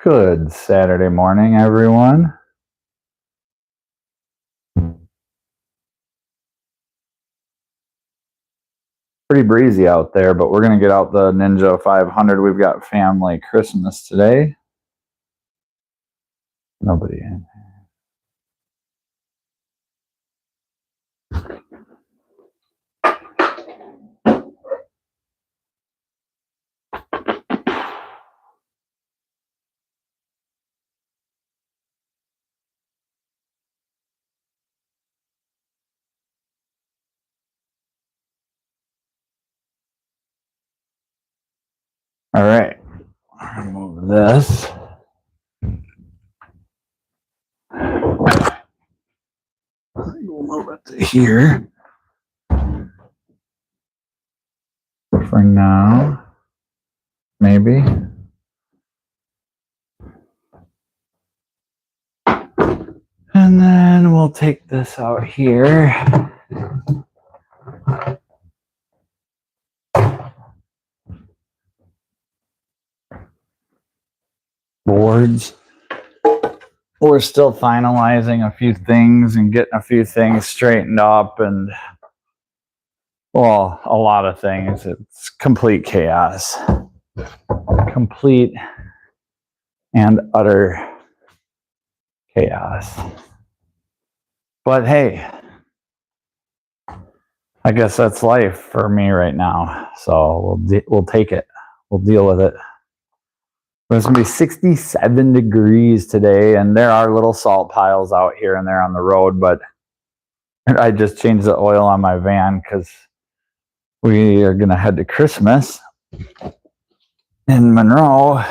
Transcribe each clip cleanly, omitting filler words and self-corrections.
Good Saturday morning, everyone. Pretty breezy out there, but we're going to get out the Ninja 500. We've got family Christmas today. Nobody in. All right, remove this. We'll move it to here for now, maybe. And then we'll take this out here. Boards. We're still finalizing a few things and getting a few things straightened up, and well, a lot of things. It's complete chaos. Complete and utter chaos. But hey, I guess that's life for me right now. So we'll take it. We'll deal with it. It's going to be 67 degrees today, and there are little salt piles out here and there on the road, but I just changed the oil on my van because we are going to head to Christmas in Monroe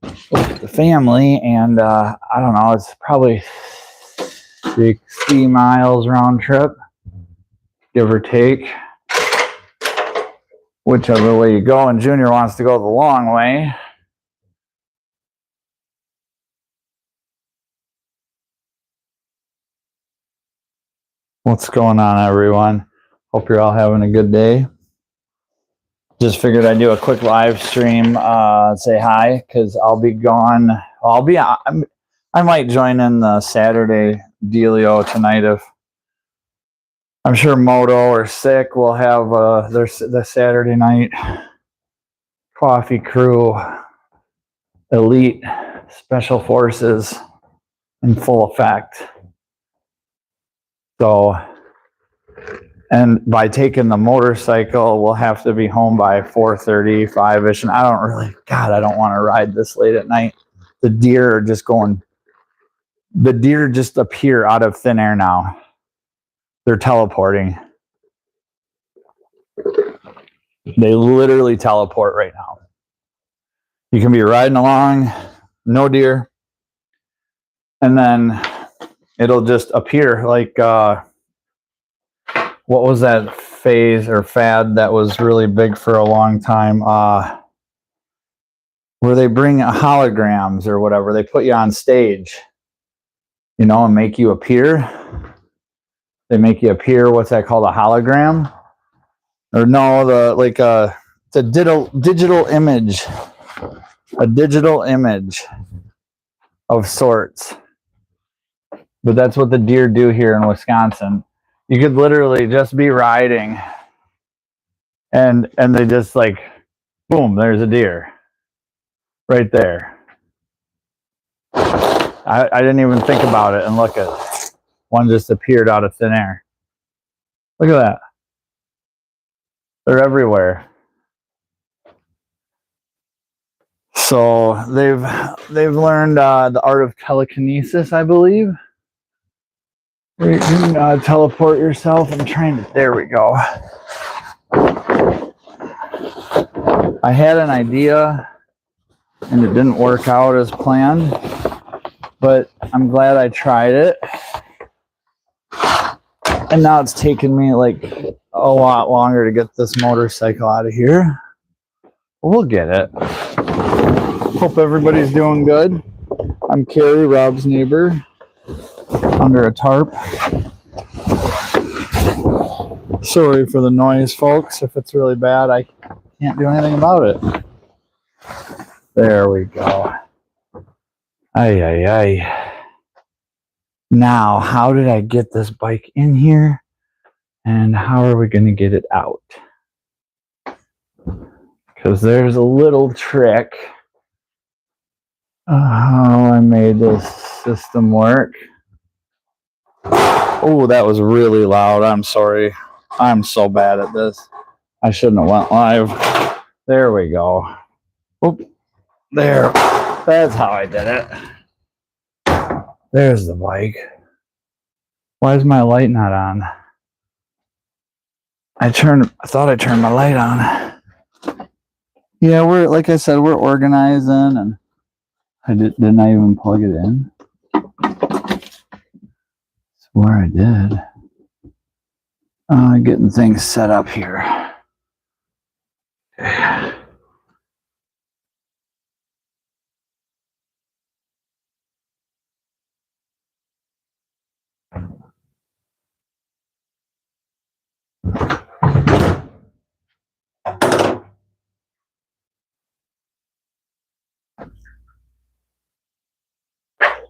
with the family, and I don't know, it's probably 60 miles round trip, give or take, whichever way you go, and Junior wants to go the long way. What's going on, everyone? Hope you're all having a good day. Just figured I'd do a quick live stream, say hi, because I'll be gone. I might join in the Saturday dealio tonight if I'm sure Moto or Sick will have the Saturday night coffee crew elite special forces in full effect. So, and by taking the motorcycle, we'll have to be home by 4:30, 5-ish. And I don't want to ride this late at night. The deer just appear out of thin air now. They're teleporting. They literally teleport right now. You can be riding along, no deer, and then it'll just appear like, what was that phase or fad that was really big for a long time? Where they bring holograms or whatever. They put you on stage, and make you appear. They make you appear, what's that called, a hologram? Or no, it's a digital image. A digital image of sorts. But that's what the deer do here in Wisconsin. You could literally just be riding and they just like, boom, there's a deer right there. I didn't even think about it, and look at it. One just appeared out of thin air. Look at that. They're everywhere. So they've learned the art of telekinesis, I believe. You can teleport yourself. There we go. I had an idea and it didn't work out as planned, but I'm glad I tried it. And now it's taken me like a lot longer to get this motorcycle out of here. We'll get it. Hope everybody's doing good. I'm Carrie, Rob's neighbor, under a tarp. Sorry for the noise, folks. If it's really bad, I can't do anything about it. There we go. Ay, ay, ay. Now, how did I get this bike in here? And how are we going to get it out? Because there's a little trick how I made this system work. Oh, that was really loud. I'm sorry. I'm so bad at this. I shouldn't have went live. There we go. Oop. There. That's how I did it. There's the bike. Why is my light not on? I thought I turned my light on. Yeah, we're, like I said, we're organizing, and didn't I even plug it in? Swear I did. Getting things set up here.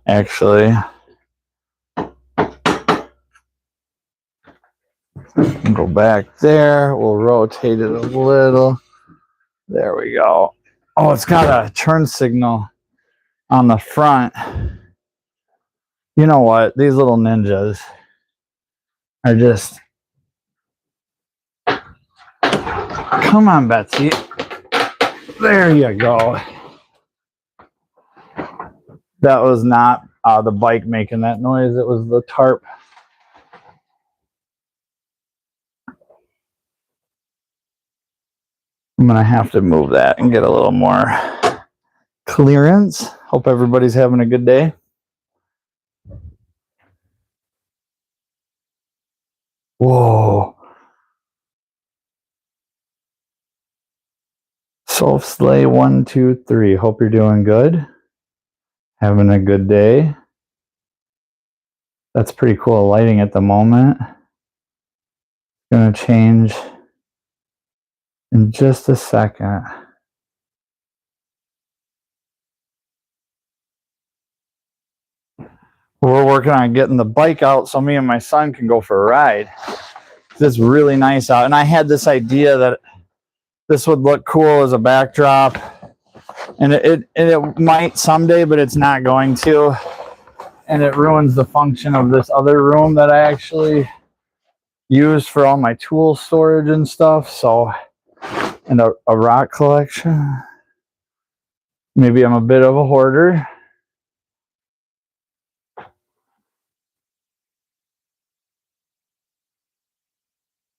Actually, go back there. We'll rotate it a little. There we go. Oh, it's got a turn signal on the front. You know what? These little ninjas are just... Come on, Betsy. There you go. That was not the bike making that noise. It was the tarp. I'm going to have to move that and get a little more clearance. Hope everybody's having a good day. Whoa. Solve Slay 1, 2, 3. Hope you're doing good. Having a good day. That's pretty cool lighting at the moment. Gonna change in just a second. We're working on getting the bike out so me and my son can go for a ride. It's really nice out. And I had this idea that this would look cool as a backdrop. And it might someday, but it's not going to. And it ruins the function of this other room that I actually use for all my tool storage and stuff. So, and a rock collection. Maybe I'm a bit of a hoarder.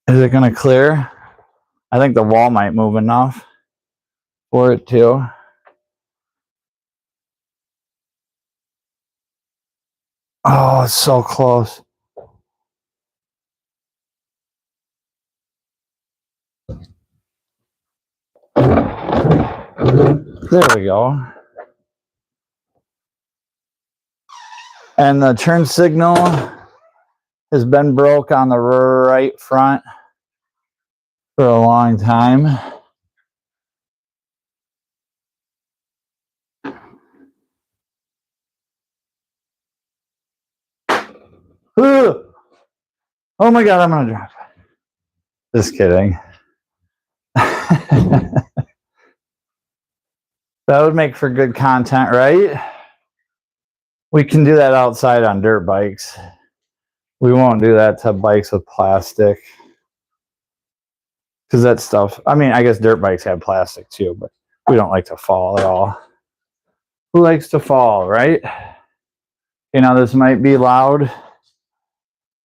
Is it going to clear? I think the wall might move enough for it to. Oh, it's so close. There we go. And the turn signal has been broke on the right front for a long time. Oh my God, I'm gonna drop it. Just kidding. That would make for good content, right? We can do that outside on dirt bikes. We won't do that to bikes with plastic. Because that stuff, I mean, I guess dirt bikes have plastic too, but we don't like to fall at all. Who likes to fall, right? You know, this might be loud.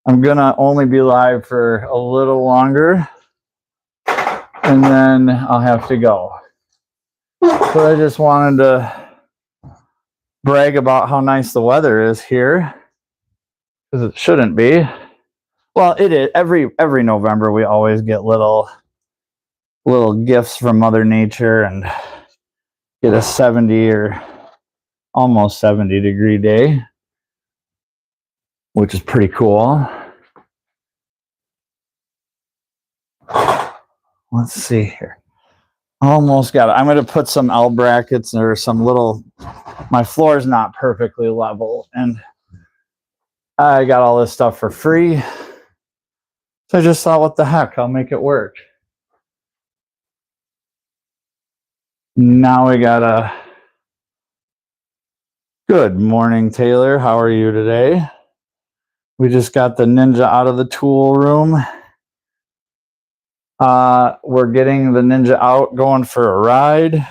I'm gonna only be live for a little longer, and then I'll have to go. But I just wanted to brag about how nice the weather is here, because it shouldn't be. Well, it is. Every November we always get little gifts from Mother Nature and get a 70 or almost 70 degree day, which is pretty cool. Let's see here. Almost got it. I'm going to put some L brackets or some little my floor is not perfectly level, and I got all this stuff for free. So I just thought, what the heck, I'll make it work. Now we got a good morning, Taylor. How are you today? We just got the Ninja out of the tool room. We're getting the Ninja out, going for a ride.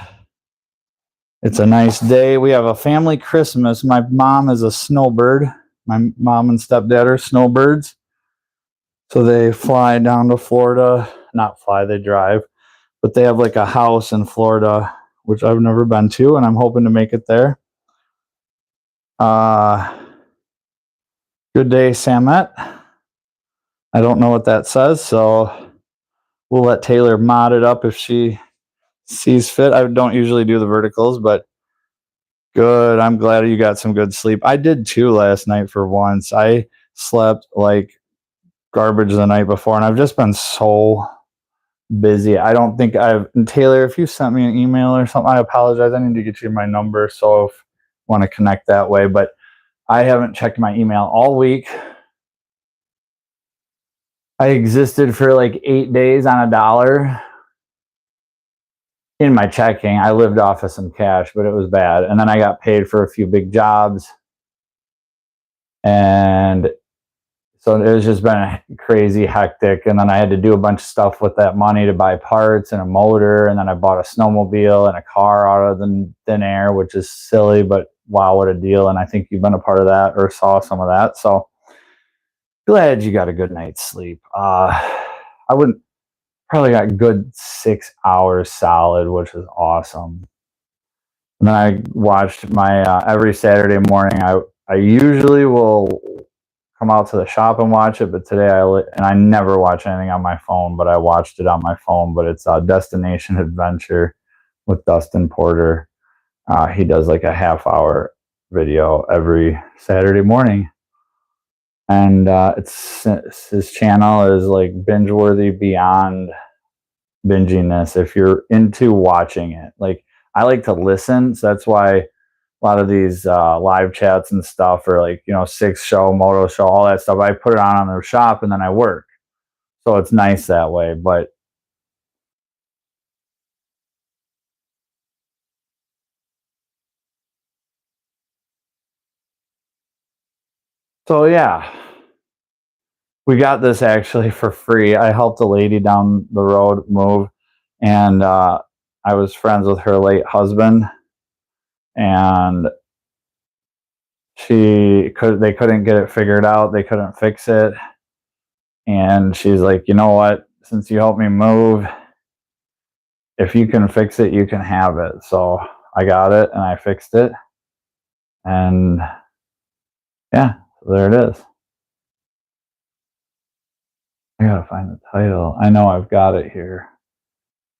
It's a nice day. We have a family Christmas. My mom is a snowbird. My mom and stepdad are snowbirds. So they fly down to Florida. Not fly, they drive. But they have like a house in Florida, which I've never been to, and I'm hoping to make it there. Good day, Samet. I don't know what that says, so we'll let Taylor mod it up if she sees fit. I don't usually do the verticals, but good. I'm glad you got some good sleep. I did too last night for once. I slept like garbage the night before, and I've just been so busy. I don't think Taylor, if you sent me an email or something, I apologize. I need to get you my number, so if you want to connect that way, but I haven't checked my email all week. I existed for like 8 days on $1 in my checking. I lived off of some cash, but it was bad. And then I got paid for a few big jobs. And so it was just been crazy hectic. And then I had to do a bunch of stuff with that money to buy parts and a motor. And then I bought a snowmobile and a car out of the thin air, which is silly, but wow, what a deal. And I think you've been a part of that or saw some of that. So glad you got a good night's sleep. I wouldn't probably got good 6 hours solid, which is awesome. And then I watched my every Saturday morning. I usually will come out to the shop and watch it, but today I never watch anything on my phone, but I watched it on my phone. But it's Destination Adventure with Dustin Porter. He does like a half-hour video every Saturday morning. And his channel is like binge-worthy beyond binginess. If you're into watching it, like I like to listen, so that's why a lot of these live chats and stuff, or like, you know, Six Show, Moto Show, all that stuff, I put it on the shop and then I work, so it's nice that way. But so yeah, we got this actually for free. I helped a lady down the road move, and I was friends with her late husband, and they couldn't get it figured out. They couldn't fix it. And she's like, you know what? Since you helped me move, if you can fix it, you can have it. So I got it and I fixed it. And yeah, there it is. I gotta find the title. I know I've got it here.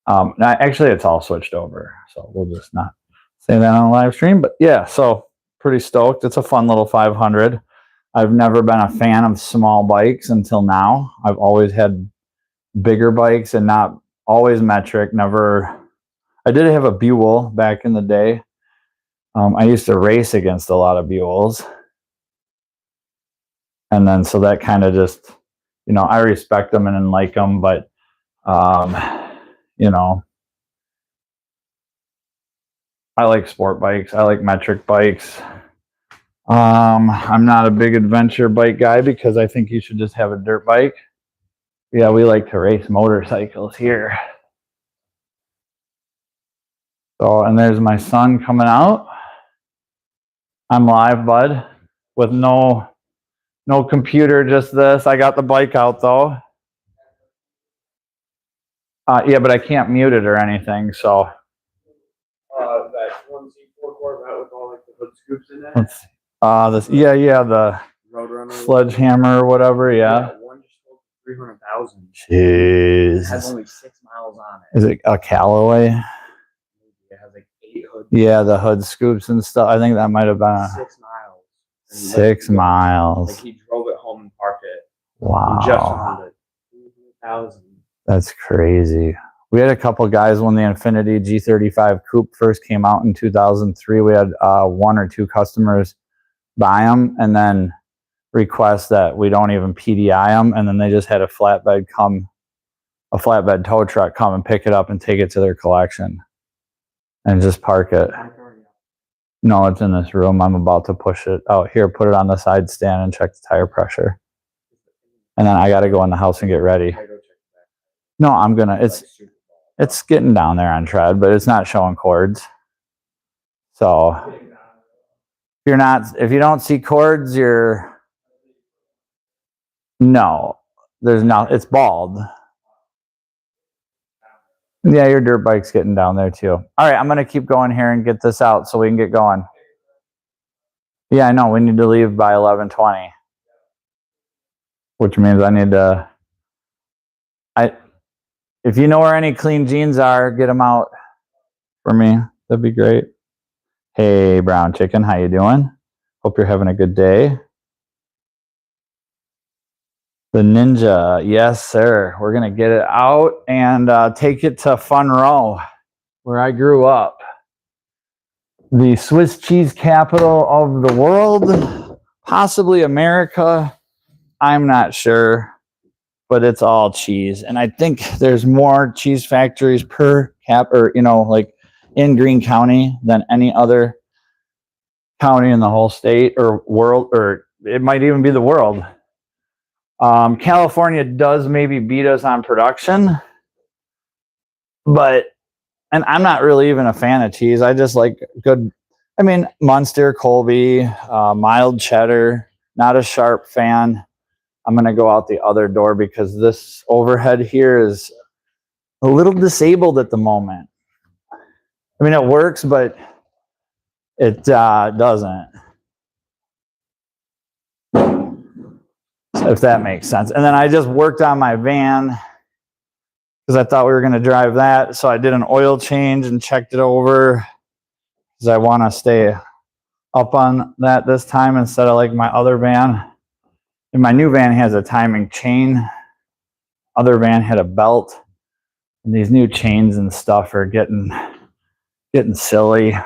Actually, it's all switched over, so we'll just not say that on a live stream. But yeah, so pretty stoked. It's a fun little 500. I've never been a fan of small bikes until now. I've always had bigger bikes and not always metric. Never. I did have a Buell back in the day. I used to race against a lot of Buells. And then so that kind of just, you know, I respect them and like them, but, you know, I like sport bikes. I like metric bikes. I'm not a big adventure bike guy because I think you should just have a dirt bike. Yeah, we like to race motorcycles here. So, and there's my son coming out. I'm live, bud, with no computer, just this. I got the bike out though. Yeah, but I can't mute it or anything, so. That 1C4 Corvette with all like the hood scoops in it. The Roadrunner. Sledgehammer or whatever, yeah. One just sold 300,000. Jeez. It has only 6 miles on it. Is it a Callaway? It has like 8 hoods. Yeah, the hood scoops and stuff. I think that might have been 6 miles. And 6 miles. Like he drove it home and parked it. Wow. He just found it. 300,000. That's crazy. We had a couple guys when the Infiniti G35 Coupe first came out in 2003. We had 1 or 2 customers buy them and then request that we don't even PDI them, and then they just had a flatbed tow truck come and pick it up and take it to their collection and just park it. No, it's in this room. I'm about to push it out here, put it on the side stand and check the tire pressure. And then I got to go in the house and get ready. No, I'm gonna, it's getting down there on tread, but it's not showing cords. So if you don't see cords, no, there's not, it's bald. Yeah, your dirt bike's getting down there too. All right, I'm going to keep going here and get this out so we can get going. Yeah, I know. We need to leave by 11:20. Which means I need to... if you know where any clean jeans are, get them out for me. That'd be great. Hey, Brown Chicken, how you doing? Hope you're having a good day. The Ninja, yes, sir. We're going to get it out and take it to Fun Row, where I grew up. The Swiss cheese capital of the world, possibly America. I'm not sure, but it's all cheese. And I think there's more cheese factories per cap, or, like in Greene County than any other county in the whole state or world, or it might even be the world. California does maybe beat us on production, and I'm not really even a fan of cheese. I just like good, Munster, Colby, mild cheddar, not a sharp fan. I'm going to go out the other door because this overhead here is a little disabled at the moment. It works, but it doesn't. If that makes sense. And then I just worked on my van because I thought we were going to drive that. So I did an oil change and checked it over because I want to stay up on that this time instead of like my other van. And my new van has a timing chain. Other van had a belt. And these new chains and stuff are getting silly.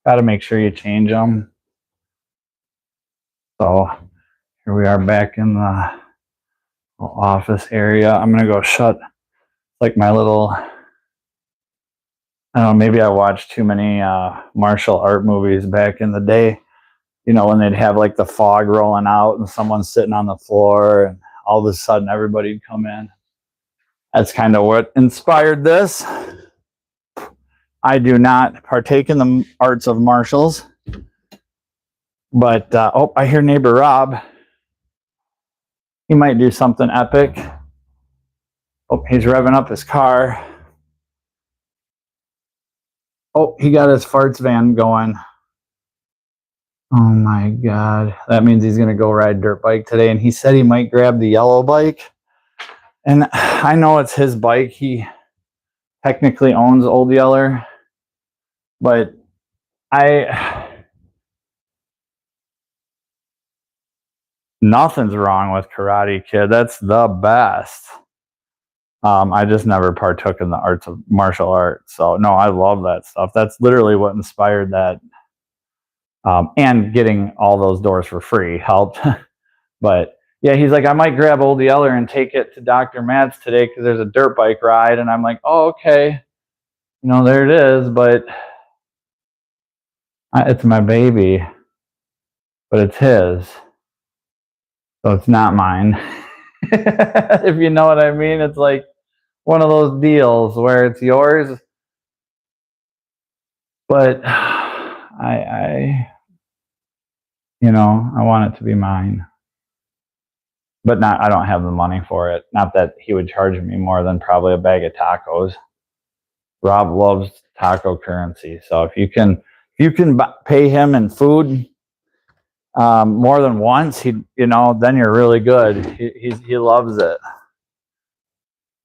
Got to make sure you change them. So here we are back in the office area. I'm going to go shut like my little, I don't know, maybe I watched too many martial art movies back in the day. When they'd have like the fog rolling out and someone's sitting on the floor and all of a sudden everybody'd come in. That's kind of what inspired this. I do not partake in the arts of martials. But, I hear neighbor Rob. He might do something epic. Oh, he's revving up his car. Oh, he got his farts van going. Oh my God. That means he's going to go ride dirt bike today. And he said he might grab the yellow bike. And I know it's his bike. He technically owns Old Yeller. But nothing's wrong with Karate Kid. That's the best. I just never partook in the arts of martial arts. So no, I love that stuff. That's literally what inspired that. And getting all those doors for free helped. But yeah, he's like, I might grab Old Yeller and take it to Dr. Matt's today because there's a dirt bike ride. And I'm like, oh, okay. There it is. But it's my baby. But it's his. So it's not mine. If you know what I mean. It's like one of those deals where it's yours. But I want it to be mine. But I don't have the money for it. Not that he would charge me more than probably a bag of tacos. Rob loves taco currency. So if you can pay him in food more than once, then you're really good. He loves it.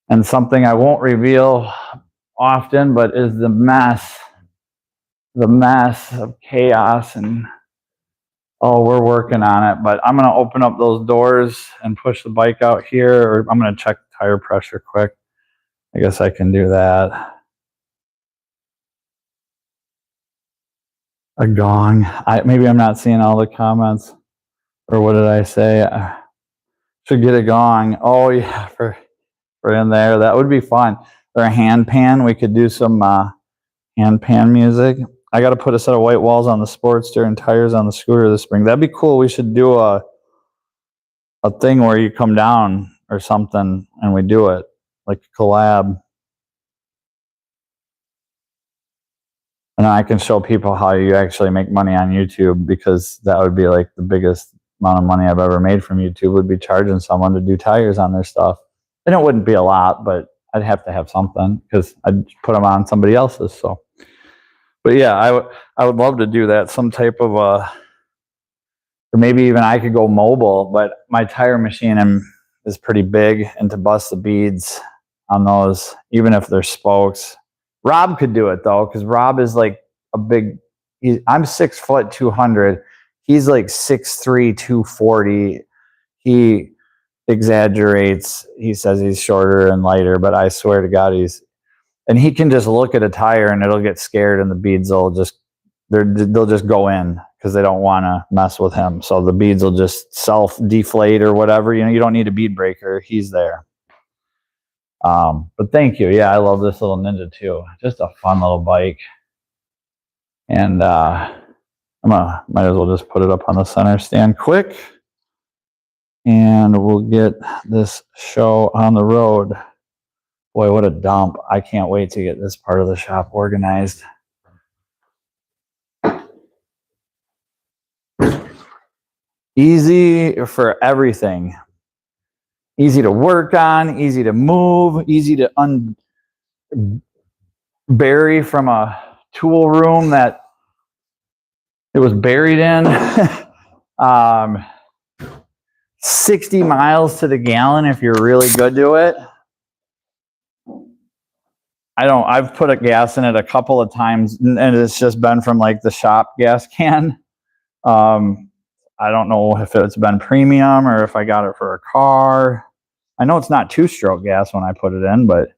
And something I won't reveal often, but is the mess of chaos. And we're working on it. But I'm going to open up those doors and push the bike out here, or I'm going to check the tire pressure quick. I guess I can do that. A gong. Maybe I'm not seeing all the comments. Or what did I say? Should get a gong. Oh yeah, for in there. That would be fun. Or a hand pan. We could do some hand pan music. I got to put a set of white walls on the Sportster and tires on the scooter this spring. That'd be cool. We should do a thing where you come down or something and we do it, like a collab. And I can show people how you actually make money on YouTube, because that would be like the biggest amount of money I've ever made from YouTube, would be charging someone to do tires on their stuff. And it wouldn't be a lot, but I'd have to have something because I'd put them on somebody else's. So, but yeah, I would love to do that. Some type of or maybe even I could go mobile, but my tire machine is pretty big, and to bust the beads on those, even if they're spokes. Rob could do it though, because Rob is like a big. I'm 6 foot 200. He's like 6'3", 240. He exaggerates. He says he's shorter and lighter, but I swear to God, and he can just look at a tire and it'll get scared, and the beads will they'll just go in because they don't want to mess with him. So the beads will just self-deflate or whatever. You don't need a bead breaker. He's there. But thank you. Yeah, I love this little Ninja too. Just a fun little bike. And might as well just put it up on the center stand quick. And we'll get this show on the road. Boy, what a dump. I can't wait to get this part of the shop organized. Easy for everything. Easy to work on, easy to move, easy to bury from a tool room that it was buried in. 60 miles to the gallon if you're really good to it. I've put a gas in it a couple of times, and it's just been from like the shop gas can. I don't know if it's been premium or if I got it for a car. I know it's not 2-stroke gas when I put it in, but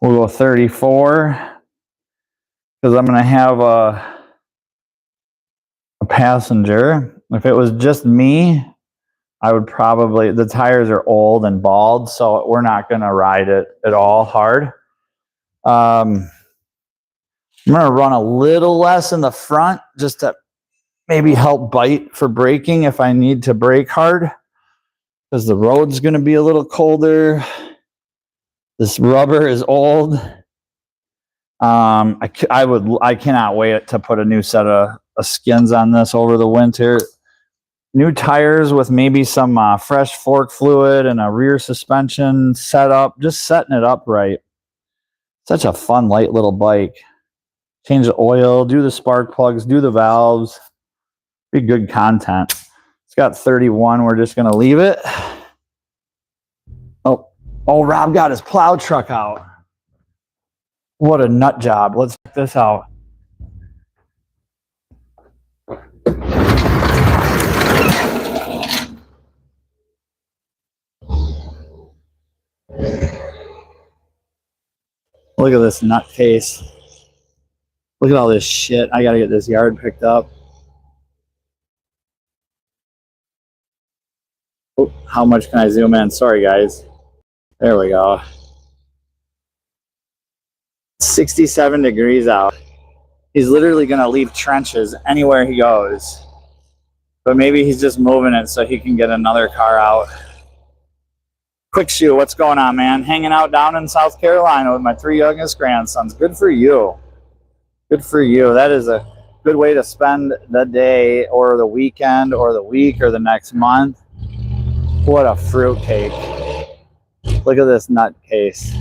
we'll go 34 because I'm going to have a passenger. If it was just me, I would probably, the tires are old and bald, so we're not going to ride it at all hard. I'm going to run a little less in the front just to maybe help bite for braking if I need to brake hard, because the road's going to be a little colder. This rubber is old. I cannot wait to put a new set of skins on this over the winter. New tires with maybe some fresh fork fluid and a rear suspension setup, just setting it up right. Such a fun, light little bike. Change the oil, do the spark plugs, do the valves. Be good content. It's got 31. We're just going to leave it. Oh, Rob got his plow truck out. What a nut job. Let's check this out. Look at this nutcase. Look at all this shit. I got to get this yard picked up. Oh, how much can I zoom in? Sorry, guys. There we go. 67 degrees out. He's literally going to leave trenches anywhere he goes. But maybe he's just moving it so he can get another car out. Quick Shoe, what's going on, man? Hanging out down in South Carolina with my 3 youngest grandsons. Good for you. Good for you. That is a good way to spend the day or the weekend or the week or the next month. What a fruitcake. Look at this nutcase.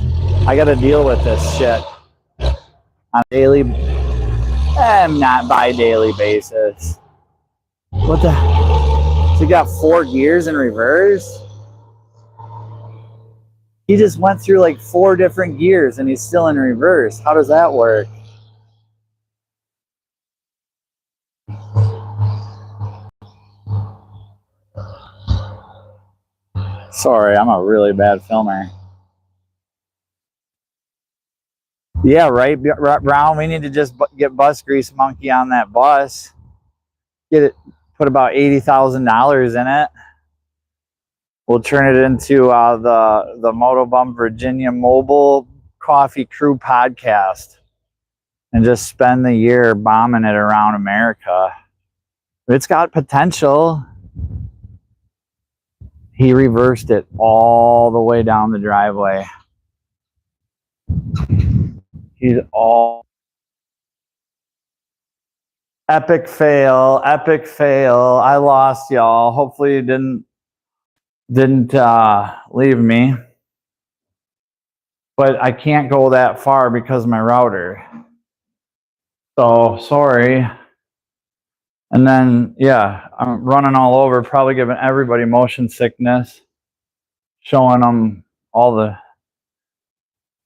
I got to deal with this shit on a daily, not bi-daily basis. What the? So you got 4 gears in reverse? He just went through like 4 different gears and he's still in reverse. How does that work? Sorry, I'm a really bad filmer. Yeah, right, Brown. We need to just get Bus Grease Monkey on that bus. Get it, put about $80,000 in it. We'll turn it into the Motobum Virginia Mobile Coffee Crew podcast, and just spend the year bombing it around America. It's got potential. He reversed it all the way down the driveway. He's all epic fail, epic fail. I lost y'all. Hopefully you didn't leave me. But I can't go that far because of my router. So sorry. And then, yeah, I'm running all over, probably giving everybody motion sickness, showing them all the,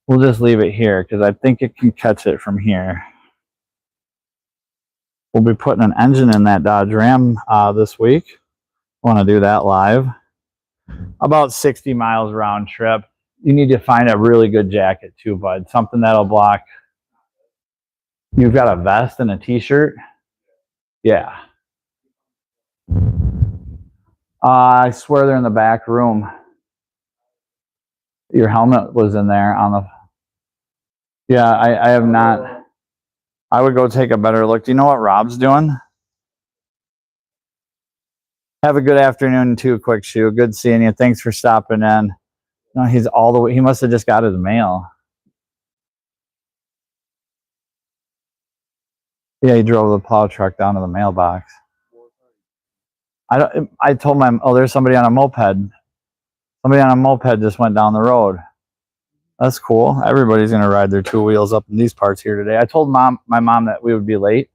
we'll just leave it here because I think it can catch it from here. We'll be putting an engine in that Dodge Ram this week. Want to do that live. About 60 miles round trip. You need to find a really good jacket too, bud. Something that'll block. You've got a vest and a t-shirt? Yeah. I swear they're in the back room. Your helmet was in there on the... Yeah, I have not. I would go take a better look. Do you know what Rob's doing? Have a good afternoon too, Quick Shoe. Good seeing you. Thanks for stopping in. No, he's all the way. He must have just got his mail. Yeah, he drove the plow truck down to the mailbox. I told my, oh, there's somebody on a moped. Somebody on a moped just went down the road. That's cool. Everybody's going to ride their two wheels up in these parts here today. I told my mom that we would be late,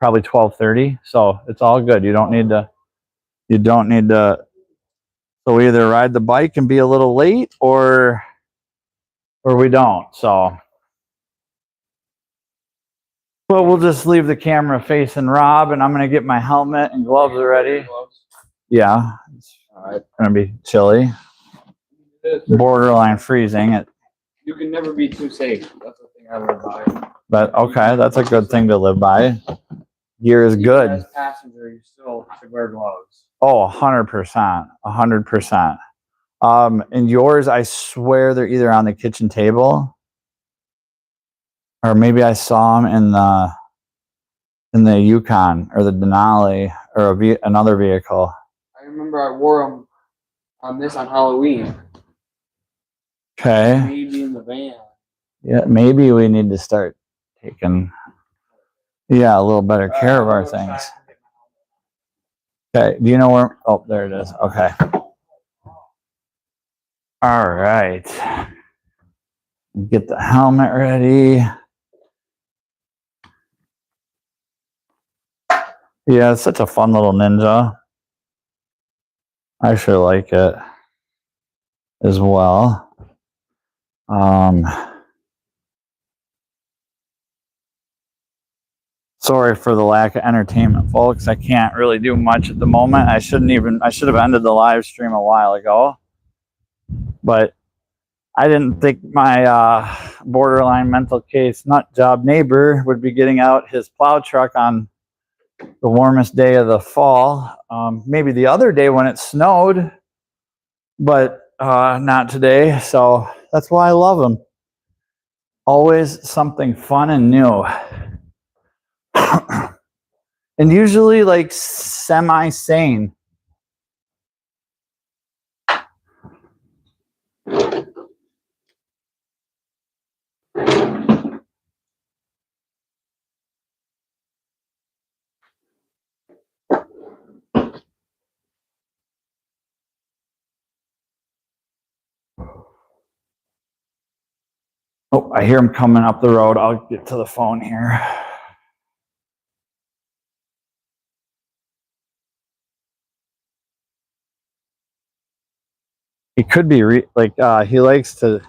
probably 12:30. So it's all good. You don't need to, so we either ride the bike and be a little late or we don't. So, but we'll just leave the camera facing Rob, and I'm going to get my helmet and gloves ready. Yeah, it's going to be chilly, borderline freezing. You can never be too safe. That's the thing I live by. But okay, that's a good thing to live by. Gear is good. As a passenger, you still should wear gloves. Oh, 100%, 100%. And yours, I swear they're either on the kitchen table, or maybe I saw them in the Yukon or the Denali or another vehicle. I remember I wore them on Halloween. Okay. Maybe in the van. Yeah, maybe we need to start taking, a little better care of our things. Okay, do you know where? Oh, there it is. Okay. All right. Get the helmet ready. Yeah, it's such a fun little Ninja. I sure like it as well. Sorry for the lack of entertainment, folks. I can't really do much at the moment. I should have ended the live stream a while ago, but I didn't think my borderline mental case nut job neighbor would be getting out his plow truck on the warmest day of the fall. Maybe the other day when it snowed, but not today. So that's why I love him. Always something fun and new. And usually like semi-sane. Oh, I hear him coming up the road. I'll get to the phone here. He could be he likes to.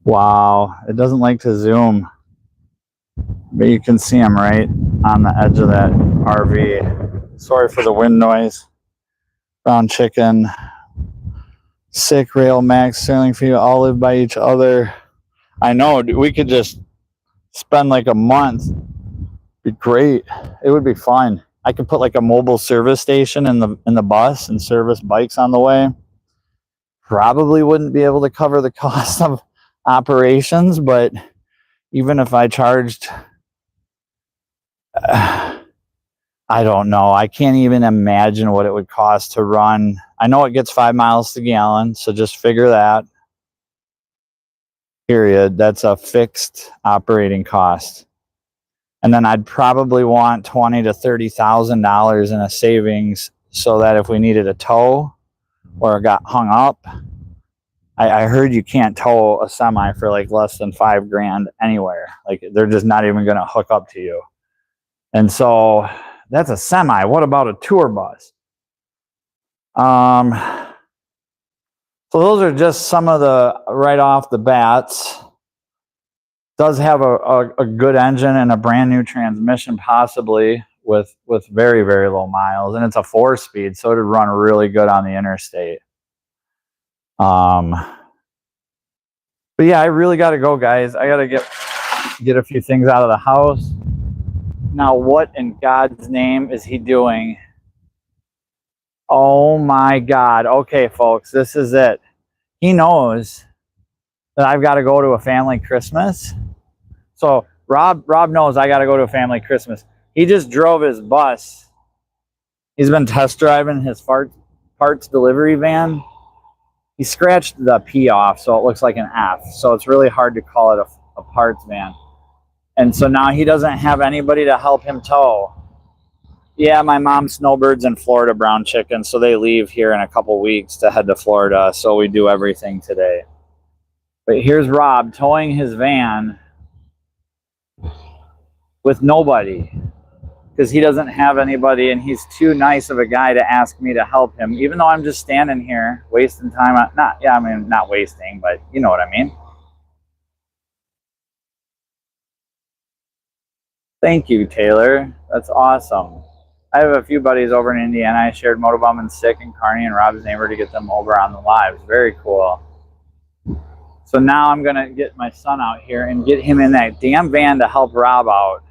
Wow, it doesn't like to zoom, but you can see him right on the edge of that RV. Sorry for the wind noise. Brown chicken. Sick Rail Max, Sterling Feed, all live by each other. I know, we could just spend like a month. Be great. It would be fun. I could put like a mobile service station in the bus and service bikes on the way. Probably wouldn't be able to cover the cost of operations, but even if I charged, I don't know. I can't even imagine what it would cost to run. I know it gets 5 miles to gallon, so just figure that. Period. That's a fixed operating cost. And then I'd probably want $20,000 to $30,000 in a savings so that if we needed a tow or got hung up, I heard you can't tow a semi for like less than $5,000 anywhere. Like they're just not even going to hook up to you. And so that's a semi. What about a tour bus? So those are just some of the right off the bats. Does have a good engine and a brand new transmission, possibly with very, very low miles, and it's a 4-speed, so it'd run really good on the interstate. But yeah, I really got to go, guys. I got to get a few things out of the house. Now, what in God's name is he doing? Oh my God. Okay, folks, this is it. He knows that I've got to go to a family Christmas. So Rob knows I got to go to a family Christmas. He just drove his bus. He's been test driving his parts delivery van. He scratched the P off, so it looks like an F. So it's really hard to call it a parts van. And so now he doesn't have anybody to help him tow. Yeah, my mom's snowbirds in Florida, brown chicken, so they leave here in a couple weeks to head to Florida, so we do everything today. But here's Rob towing his van with nobody because he doesn't have anybody, and he's too nice of a guy to ask me to help him, even though I'm just standing here wasting time. Not wasting, but you know what I mean. Thank you, Taylor. That's awesome. I have a few buddies over in Indiana. I shared Motobum and Sick and Carney and Rob's neighbor to get them over on the lives. Very cool. So now I'm going to get my son out here and get him in that damn van to help Rob out.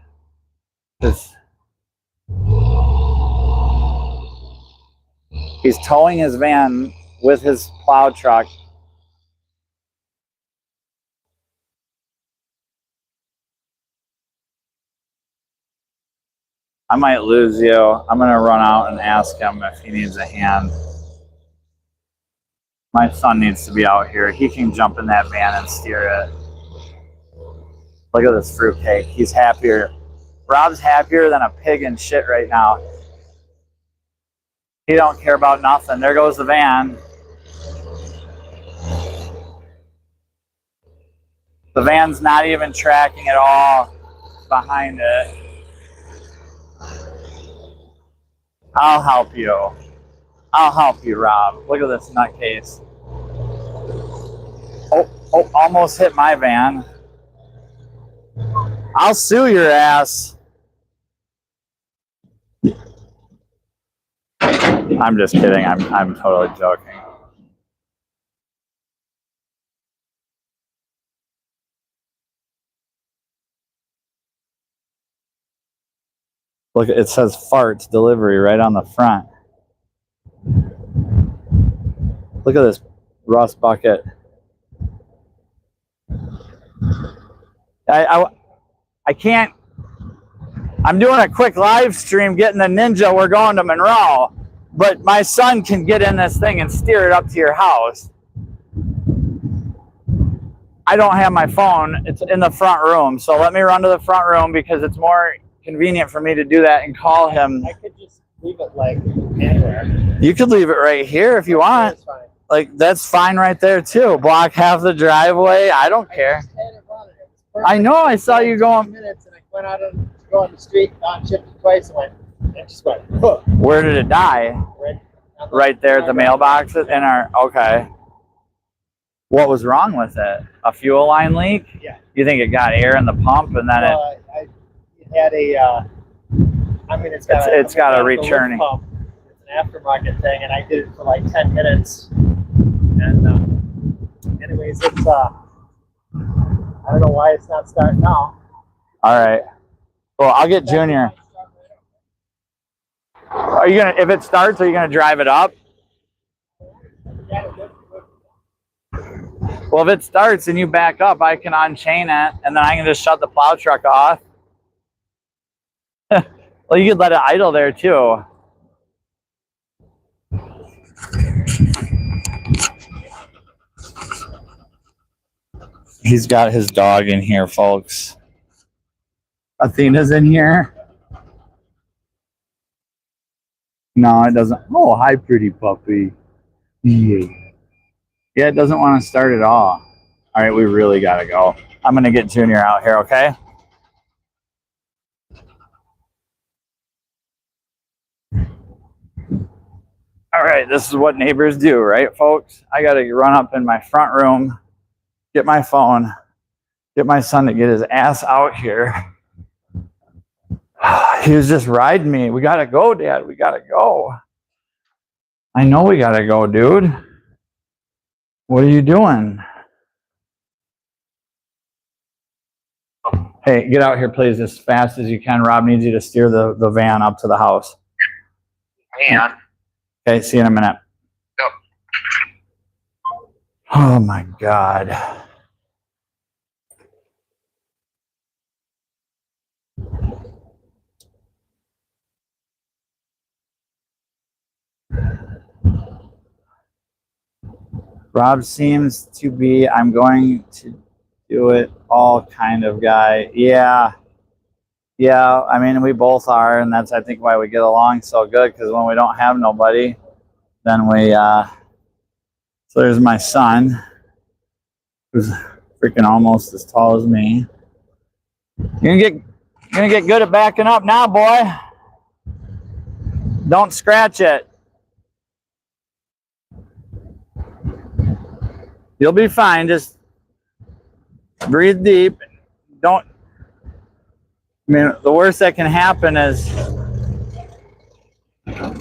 He's towing his van with his plow truck. I might lose you. I'm going to run out and ask him if he needs a hand. My son needs to be out here. He can jump in that van and steer it. Look at this fruitcake. He's happier. Rob's happier than a pig in shit right now. He don't care about nothing. There goes the van. The van's not even tracking at all behind it. I'll help you. I'll help you, Rob. Look at this nutcase. Oh, almost hit my van. I'll sue your ass. I'm just kidding. I'm totally joking. Look, it says farts delivery right on the front. Look at this rust bucket. I can't. I'm doing a quick live stream getting the Ninja. We're going to Monroe, but my son can get in this thing and steer it up to your house. I don't have my phone. It's in the front room, so let me run to the front room because it's more convenient for me to do that and call him. I could just leave it like anywhere. You could leave it right here if you want. That's fine. Like, that's fine right there too. Block half the driveway. I don't care. I know. I saw you going. Minutes and I went out and go on the street, not chipped it twice, and it just went. Huh. Where did it die? Right there at the mailbox in our. Okay. What was wrong with it? A fuel line leak? Yeah. You think it got air in the pump and then I had a I mean, it's got It's got a mechanical lift returning. pump. It's an aftermarket thing, and I did it for like 10 minutes. And anyways, it's I don't know why it's not starting now. All right. Well, I'll get Junior. Are you gonna, if it starts, are you gonna drive it up? Well, if it starts and you back up, I can unchain it, and then I can just shut the plow truck off. Well, you could let it idle there too. He's got his dog in here, folks. Athena's in here. No, it doesn't. Oh, hi, pretty puppy. Yeah. Yeah, it doesn't want to start at all. All right, we really got to go. I'm going to get Junior out here, okay? All right, this is what neighbors do, right, folks? I got to run up in my front room, get my phone, get my son to get his ass out here. He was just riding me. We got to go, Dad. We got to go. I know we got to go, dude. What are you doing? Hey, get out here, please, as fast as you can. Rob needs you to steer the van up to the house. Man. Okay, see you in a minute. Yep. Oh, my God. Rob seems to be, I'm going to do it all kind of guy. Yeah. Yeah, I mean, we both are, and that's, I think, why we get along so good, because when we don't have nobody, then we, so there's my son, who's freaking almost as tall as me. You're gonna get good at backing up now, boy. Don't scratch it. You'll be fine. Just breathe deep. Don't. I mean, the worst that can happen is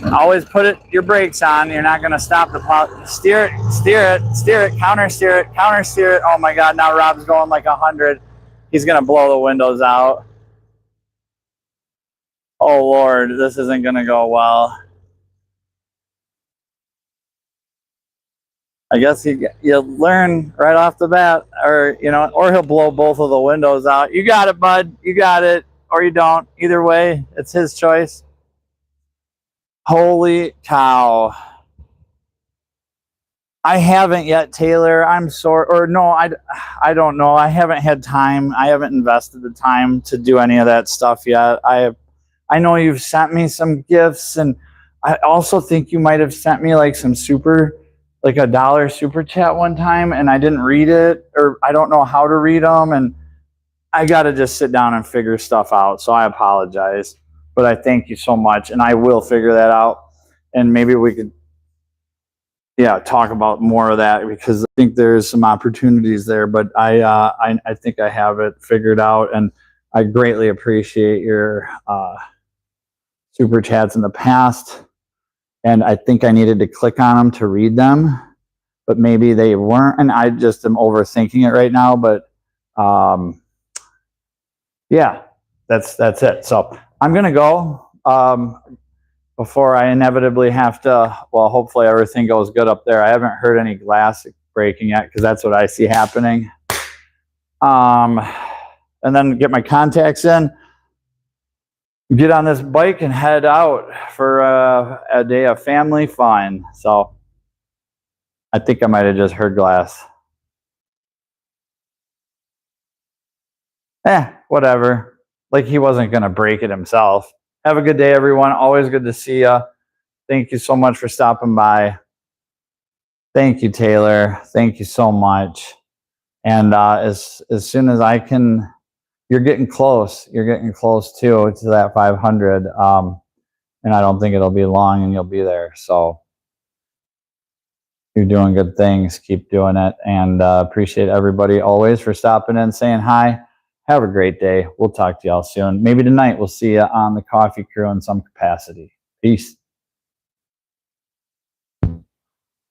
always put your brakes on. You're not going to stop the plow. Steer it, counter steer it. Oh my God! Now Rob's going like 100. He's going to blow the windows out. Oh Lord, this isn't going to go well. I guess you learn right off the bat, or or he'll blow both of the windows out. You got it, bud. You got it, or you don't. Either way, it's his choice. Holy cow! I haven't yet, Taylor. I'm sorry, or no, I don't know. I haven't had time. I haven't invested the time to do any of that stuff yet. I know you've sent me some gifts, and I also think you might have sent me like some like $1 super chat one time, and I didn't read it, or I don't know how to read them, and I got to just sit down and figure stuff out. So I apologize, but I thank you so much, and I will figure that out, and maybe we could, talk about more of that, because I think there's some opportunities there, but I think I have it figured out, and I greatly appreciate your super chats in the past. And I think I needed to click on them to read them, but maybe they weren't. And I just am overthinking it right now. But yeah, that's it. So I'm going to go before I inevitably have to, well, hopefully everything goes good up there. I haven't heard any glass breaking yet, because that's what I see happening. And then get my contacts in. Get on this bike and head out for a day of family fun. So I think I might have just heard glass. Whatever. Like he wasn't going to break it himself. Have a good day, everyone. Always good to see you. Thank you so much for stopping by. Thank you, Taylor. Thank you so much. And as soon as I can... You're getting close. You're getting close too to that 500. And I don't think it'll be long and you'll be there. So you're doing good things. Keep doing it. And appreciate everybody always for stopping in, saying hi. Have a great day. We'll talk to y'all soon. Maybe tonight we'll see you on the Coffee Crew in some capacity. Peace.